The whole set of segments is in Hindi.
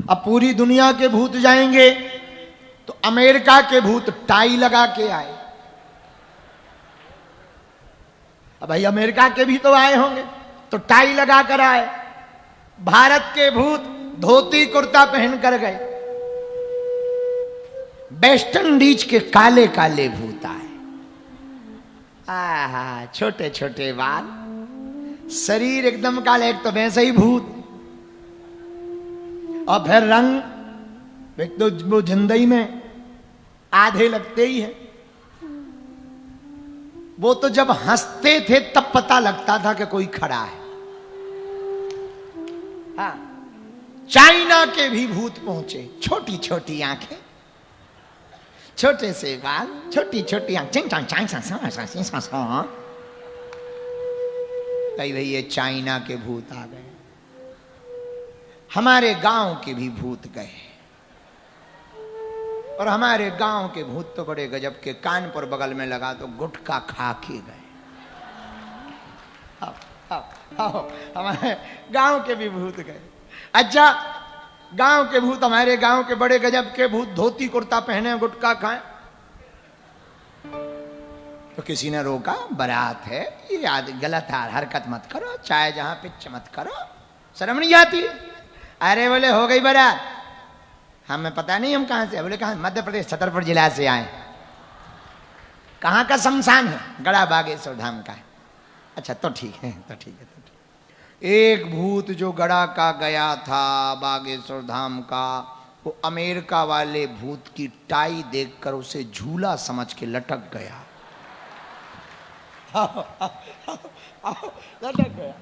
अब पूरी दुनिया के भूत जाएंगे तो अमेरिका के भूत टाई लगा के आए। अब भाई अमेरिका के भी तो आए होंगे तो टाई लगा कर आए। भारत के भूत धोती कुर्ता पहन कर गए। वेस्ट इंडीज के काले काले भूत आए। आहा, छोटे छोटे बाल, शरीर एकदम काले, एक तो वैसे ही भूत, और फिर रंग एक तो वो जिंदगी में आधे लगते ही है। वो तो जब हंसते थे तब पता लगता था कि कोई खड़ा है। हाँ, चाइना के भी भूत पहुंचे। छोटी छोटी आंखें, छोटे से बाल, छोटी छोटी आंखें। कई भाई ये चाइना के भूत आ गए। हमारे गांव के भी भूत गए, और हमारे गांव के भूत तो बड़े गजब के। कानपुर बगल में लगा तो गुटखा खा के गए। हमारे गांव के भी भूत गए। अच्छा, गांव के भूत, हमारे गांव के बड़े गजब के भूत, धोती कुर्ता पहने गुटखा खाएं। तो किसी ने रोका, बारात है, ये गलत हरकत मत करो, चाय जहां पिच मत करो, शर्म नहीं आती? अरे बोले हो गई बारात, हमें पता नहीं हम कहां से। बोले कहां? मध्य प्रदेश छतरपुर जिला से आए। कहां का शमशान है? गड़ा बागेश्वर धाम का है। अच्छा तो ठीक है, तो ठीक है, तो ठीक। एक भूत जो गड़ा का गया था बागेश्वर धाम का, वो अमेरिका वाले भूत की टाई देखकर उसे झूला समझ के लटक गया। लटक गया।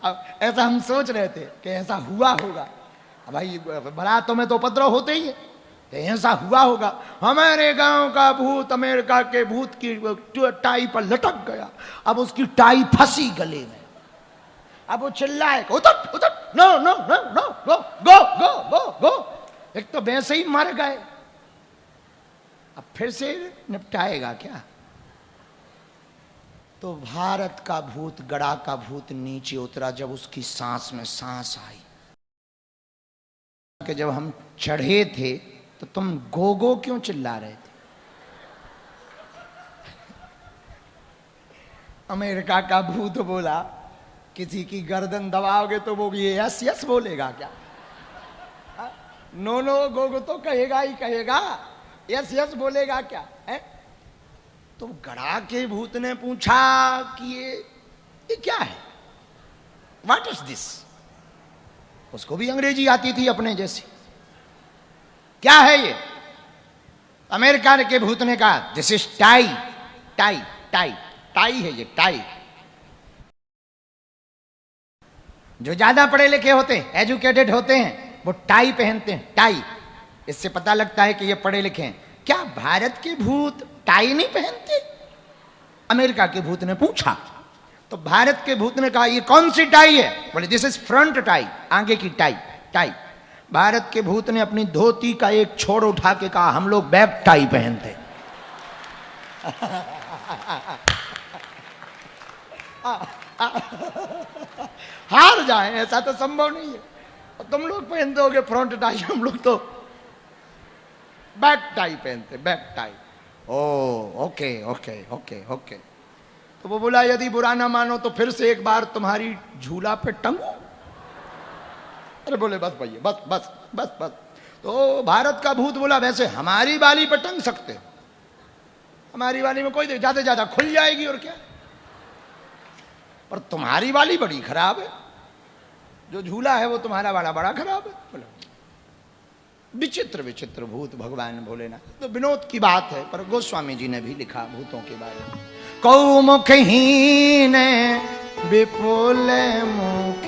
अब ऐसा हम सोच रहे थे कि ऐसा हुआ होगा। भाई बारातों में तो उपद्रव होते ही है, तो ऐसा हुआ होगा। हमारे गांव का भूत अमेरिका के भूत की टाई पर लटक गया। अब उसकी टाई फंसी गले में। अब वो चिल्लाए, उतर उतर, नो नो नो नो, गो गो गो गो गो। एक तो वैसे ही मर गए, अब फिर से निपटाएगा क्या? तो भारत का भूत, गड़ा का भूत नीचे उतरा जब उसकी सांस में सांस आई। कि जब हम चढ़े थे तो तुम गोगो क्यों चिल्ला रहे थे? अमेरिका का भूत बोला, किसी की गर्दन दबाओगे तो वो ये यस यस बोलेगा क्या? नो नो गोगो तो कहेगा ही कहेगा, यस यस बोलेगा क्या है? तो गड़ा के भूत ने पूछा कि ये क्या है? What is this? उसको भी अंग्रेजी आती थी अपने जैसी। क्या है ये? अमेरिका के भूत ने कहा, this is tie. Tie tie tie है ये, टाई। जो ज्यादा पढ़े लिखे होते हैं, एजुकेटेड होते हैं, वो टाई पहनते हैं, टाई। इससे पता लगता है कि ये पढ़े लिखे हैं। क्या भारत के भूत टाई नहीं पहनते? अमेरिका के भूत ने पूछा। तो भारत के भूत ने कहा, ये कौन सी टाई है? बोले दिस इज फ्रंट टाई, आगे की टाई, टाई। भारत के भूत ने अपनी धोती का एक छोड़ उठा के कहा, हम लोग बैक टाई पहनते। हार जाए, ऐसा तो संभव नहीं है। तुम लोग पहनते होगे फ्रंट टाई, हम लोग तो बैक टाई पहनते, बैक टाई। ओ ओके ओके ओके ओके। तो वो बोला, यदि बुरा ना मानो तो फिर से एक बार तुम्हारी झूला पे टंगू। अरे बोले बस भैया, बस बस बस बस। तो भारत का भूत बोला, वैसे हमारी बाली पे टंग सकते, हमारी बाली में कोई ज्यादा ज्यादा खुल जाएगी और क्या, पर तुम्हारी बाली बड़ी खराब है, जो झूला है वो तुम्हारा वाला बड़ा खराब है। बोला विचित्र विचित्र भूत भगवान भोलेनाथ। तो विनोद की बात है, पर गोस्वामी जी ने भी लिखा भूतों के बारे में। कौमुखहीन विपुल मुख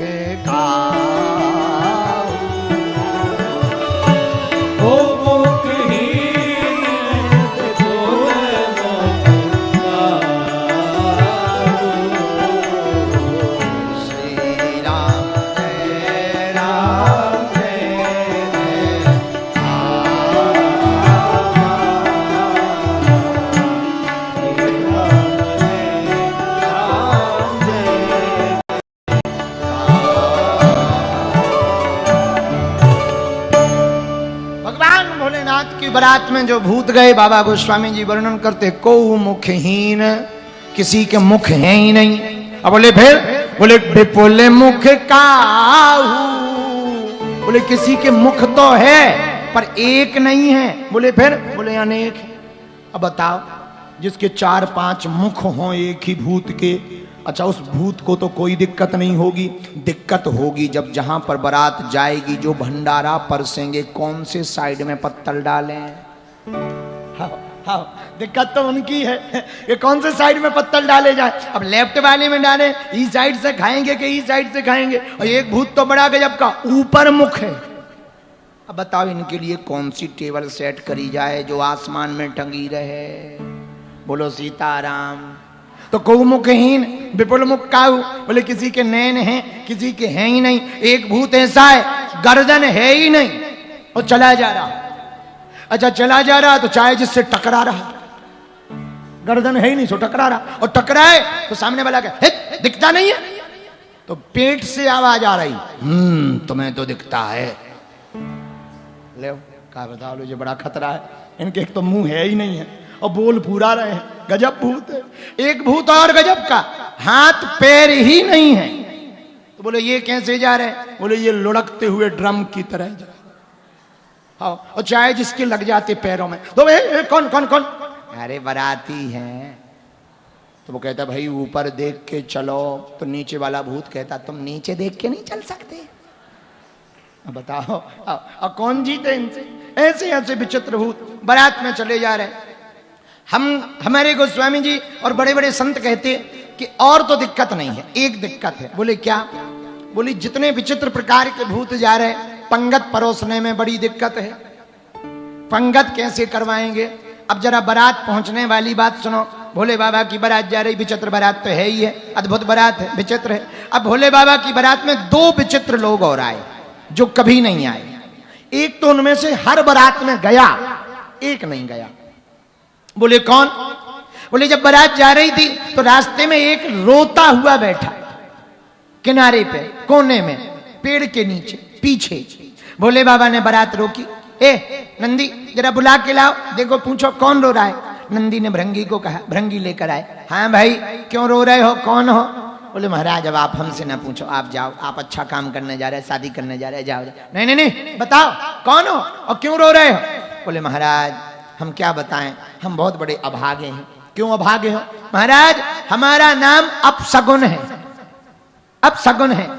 जगन्नाथ की बारात में जो भूत गए, बाबा गोस्वामी जी वर्णन करते, को मुखहीन, किसी के मुख हैं ही नहीं। अब बोले फिर, बोले विपुल मुख काहू, बोले किसी के मुख तो है पर एक नहीं है। बोले फिर, बोले अनेक है। अब बताओ, जिसके 4-5 मुख हों एक ही भूत के, अच्छा उस भूत को तो कोई दिक्कत नहीं होगी। दिक्कत होगी जब जहां पर बारात जाएगी, जो भंडारा परसेंगे कौन से साइड में पत्तल डालें। हाँ, दिक्कत तो उनकी है, ये कौन से साइड में पत्तल डाले जाए। अब लेफ्ट वाले में डालें, इस साइड से खाएंगे कि इस साइड से खाएंगे। और एक भूत तो बड़ा गजब का ऊपर मुख है। अब बताओ इनके लिए कौन सी टेबल सेट करी जाए जो आसमान में टंगी रहे। बोलो सीताराम। तो को मुखहीन विपुल मुख काहू, बोले किसी के नैन हैं, किसी के हैं ही नहीं। एक भूत ऐसा है, गर्दन है ही नहीं और चला जा रहा। अच्छा चला जा रहा तो चाहे जिससे टकरा रहा, गर्दन है ही नहीं सो टकरा रहा, और टकराए तो सामने वाला क्या दिखता नहीं है, तो पेट से आवाज आ रही, तुम्हें तो दिखता है। ले क्या बता लो, ये बड़ा खतरा है। इनके एक तो मुंह है ही नहीं है और बोल पूरा रहे हैं, गजब भूत है। एक भूत और गजब का, हाथ पैर ही नहीं है। तो बोले ये कैसे जा रहे हैं। बोले ये लुढ़कते हुए ड्रम की तरह जा। हाँ, और चाहे जिसके लग जाते पैरों में तो कौन कौन कौन, अरे बाराती हैं। तो वो कहता भाई ऊपर देख के चलो। तो नीचे वाला भूत कहता तुम नीचे देख के नहीं चल सकते। बताओ अब कौन जीते इनसे। ऐसे ऐसे विचित्र भूत बारात में चले जा रहे। हमारे गोस्वामी जी और बड़े बड़े संत कहते कि और तो दिक्कत नहीं है, एक दिक्कत है। बोले क्या। बोली जितने विचित्र प्रकार के भूत जा रहे, पंगत परोसने में बड़ी दिक्कत है। पंगत कैसे करवाएंगे। अब जरा बारात पहुंचने वाली बात सुनो। भोले बाबा की बारात जा रही, विचित्र बारात तो है ही है, अद्भुत बारात है, विचित्र है। अब भोले बाबा की बारात में 2 विचित्र लोग और आए जो कभी नहीं आए। एक तो उनमें से हर बारात में गया, एक नहीं गया। बोले कौन। बोले जब बारात जा रही थी तो रास्ते में एक रोता हुआ बैठा किनारे पे, कोने में, पेड़ के नीचे पीछे। भोले बाबा ने बारात रोकी, ए नंदी जरा बुला के लाओ, देखो पूछो कौन रो रहा है। नंदी ने भृंगी को कहा, भृंगी लेकर आए। हाँ भाई क्यों रो रहे हो, कौन हो। बोले महाराज अब आप हमसे ना पूछो, आप जाओ, आप अच्छा काम करने जा रहे हैं, शादी करने जा रहे हैं, जाओ जाओ। नहीं नहीं नहीं बताओ कौन हो और क्यों रो रहे हो। बोले महाराज हम क्या बताएं, हम बहुत बड़े अभागे हैं। क्यों अभागे हो। महाराज हमारा नाम अपशगुन है, अपशगुन है।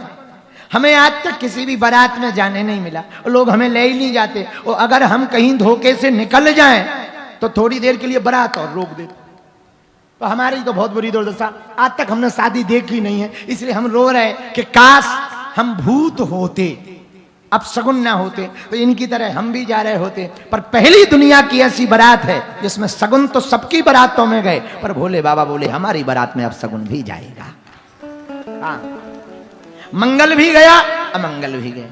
हमें आज तक किसी भी बारात में जाने नहीं मिला, लोग हमें ले ही नहीं जाते, और अगर हम कहीं धोखे से निकल जाएं तो थोड़ी देर के लिए बारात और रोक देते। तो हमारी तो बहुत बुरी दुर्दशा, आज तक हमने शादी देखी नहीं है, इसलिए हम रो रहे कि काश हम भूत होते, अब सगुन ना होते, तो इनकी तरह हम भी जा रहे होते। पर पहली दुनिया की ऐसी बारात है जिसमें सगुन तो सबकी बारातों में गए, पर भोले बाबा बोले हमारी बारात में अब सगुन भी जाएगा। हाँ, मंगल भी गया अमंगल भी गया।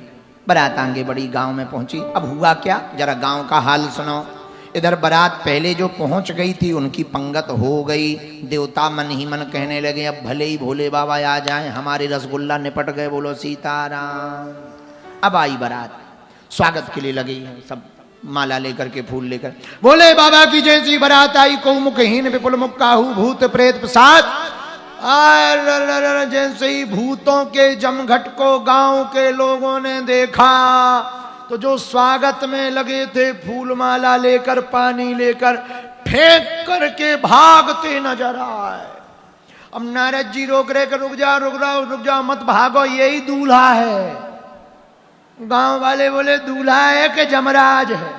बारात आगे बड़ी, गांव में पहुंची। अब हुआ क्या, जरा गांव का हाल सुनो। इधर बारात पहले जो पहुंच गई थी उनकी पंगत हो गई। देवता मन ही मन कहने लगे अब भले ही भोले बाबा आ जाएं, हमारे रसगुल्ला निपट गए। बोलो सीताराम। अब आई बारात, स्वागत के लिए लगी है, सब माला लेकर के, फूल लेकर। भोले बाबा की जैसी बारात आई, को मुखहीन विपुल मुख काहू, भूत प्रेत प्रसाद। जैसे ही भूतों के जमघट को गांव के लोगों ने देखा तो जो स्वागत में लगे थे फूल माला लेकर, पानी लेकर, फेंक करके भागते नजर आए। अब नारद जी रोक रहे कि रुक जाओ मत भागो, यही दूल्हा है। गांव वाले बोले दूल्हा है कि जमराज है।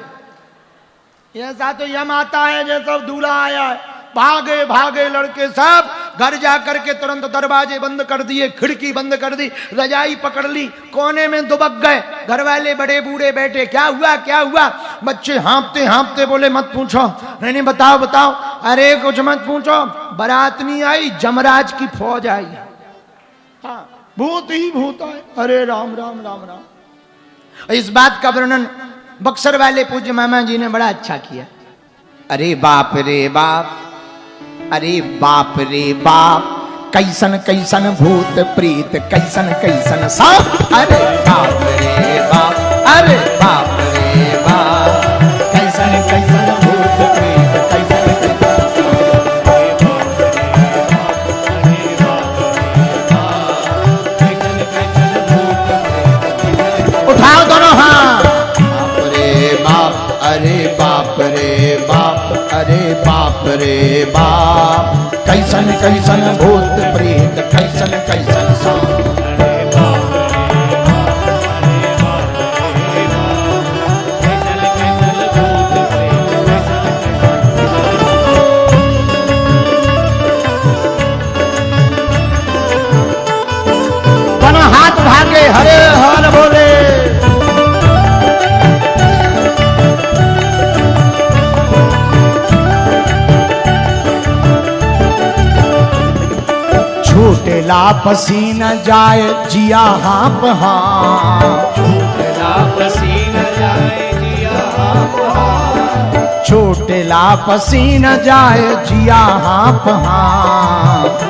ऐसा तो यम आता है जैसा दूल्हा आया है। भागे भागे लड़के सब, घर जाकर के तुरंत दरवाजे बंद कर दिए, खिड़की बंद कर दी, रजाई पकड़ ली, कोने में दुबक गए। घर वाले बड़े बूढ़े बैठे, क्या हुआ क्या हुआ। बच्चे हाँपते हाँपते बोले मत पूछो। नहीं बताओ बताओ। अरे कुछ मत पूछो, बारात नहीं आई, जमराज की फौज आई। हाँ, भूत ही भूत आए। अरे राम राम राम राम। इस बात का वर्णन बक्सर वाले पूज्य मामा जी ने बड़ा अच्छा किया। अरे बाप रे बाप, अरे बाप रे बाप, कैसन कैसन भूत प्रीत, कैसन कैसन सांप। अरे बाप रे बाप, अरे बाप रे बाप, कैसन रे बाप, कैसन कैसन भूत प्रेत, कैसन कैसन सांप। हाथ भागे हरे हर बोले। छूटेला पसीना जाए जिया हाँप हाँ, छूटेला पसीना जाए जिया हाँप हाँ, छूटेला पसीना जाए जिया हाँप हाँ।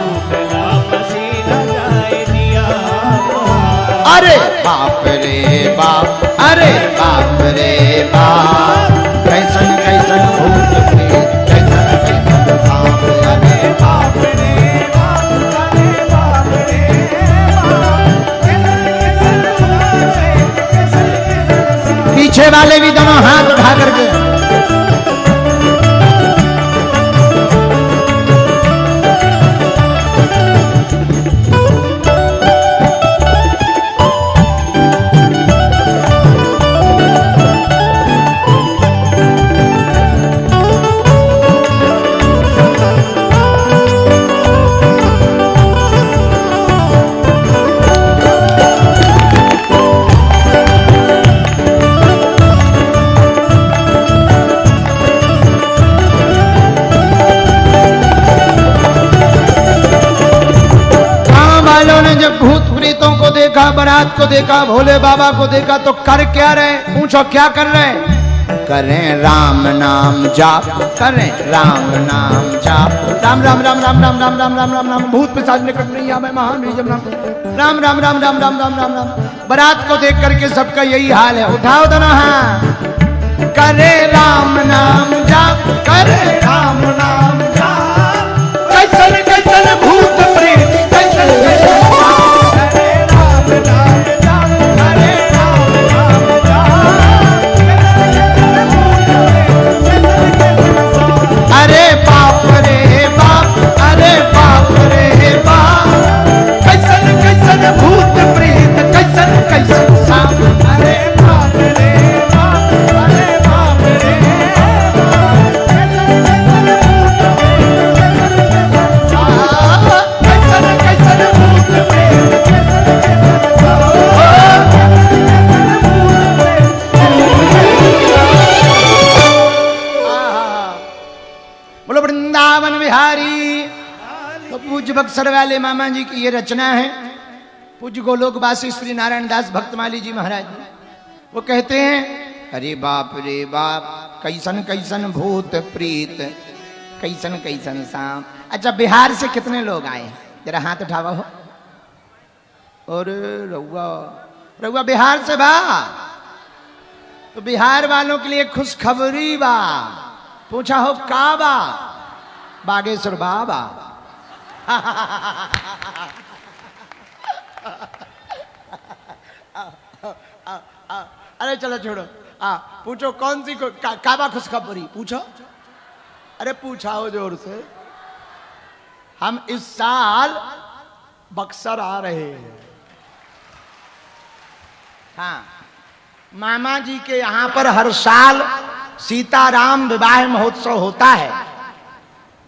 अरे बाप रे बाप, अरे बाप रे बाप, कैसन कैसन भूत प्रेत, कैसन कैसन सांप। अरे बाप रे बाप, अरे बाप रे बाप। पीछे वाले भी दोनों हाथ उठा करके। जब भूत प्रेतों को देखा, बारात को देखा, भोले बाबा को देखा तो कर क्या रहे? पूछो क्या कर रहे? करें राम नाम जाप, करें राम नाम जाप, राम राम राम राम राम राम राम राम राम राम। भूत पिशाच निकट नहीं आवे महान जब नाम राम राम राम राम राम राम राम राम। बारात को देख करके सबका यही हाल है। उठाओ दोनों हाथ, करे राम नाम जाप, करे राम नाम जाप, कैसन कैसन भूत प्रेत, कैसन कैसन बक्सर वाले मामा जी की ये रचना है। पूज्य गोलोकवासी श्री नारायण दास भक्तमाली जी महाराज, वो कहते हैं अरे बाप रे बाप, कैसन कैसन भूत प्रीत, कैसन कैसन सांप। अच्छा बिहार से कितने लोग आए? जरा हाथ उठावा हो। और रउआ रउआ बिहार से बा? तो बिहार वालों के लिए खुशखबरी बा। पूछा हो का बा? बागेश्वर बाबा। अरे चलो छोड़ो। पूछो कौन सी काबा खुशखबरी पूछो। अरे पूछाओ जोर से। हम इस साल बक्सर आ रहे हैं। हाँ, मामा जी के यहाँ पर हर साल सीताराम विवाह महोत्सव होता है।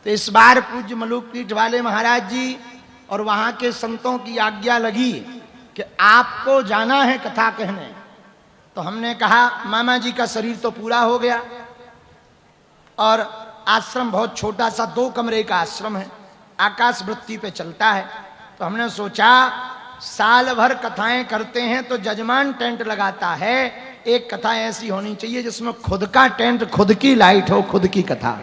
तो इस बार पूज्य मलुक पीठ वाले महाराज जी और वहां के संतों की आज्ञा लगी कि आपको जाना है कथा कहने। तो हमने कहा मामा जी का शरीर तो पूरा हो गया और आश्रम बहुत छोटा सा 2 कमरे का आश्रम है, आकाश वृत्ति पे चलता है। तो हमने सोचा साल भर कथाएं करते हैं तो जजमान टेंट लगाता है, एक कथा ऐसी होनी चाहिए जिसमें खुद का टेंट, खुद की लाइट हो, खुद की कथा।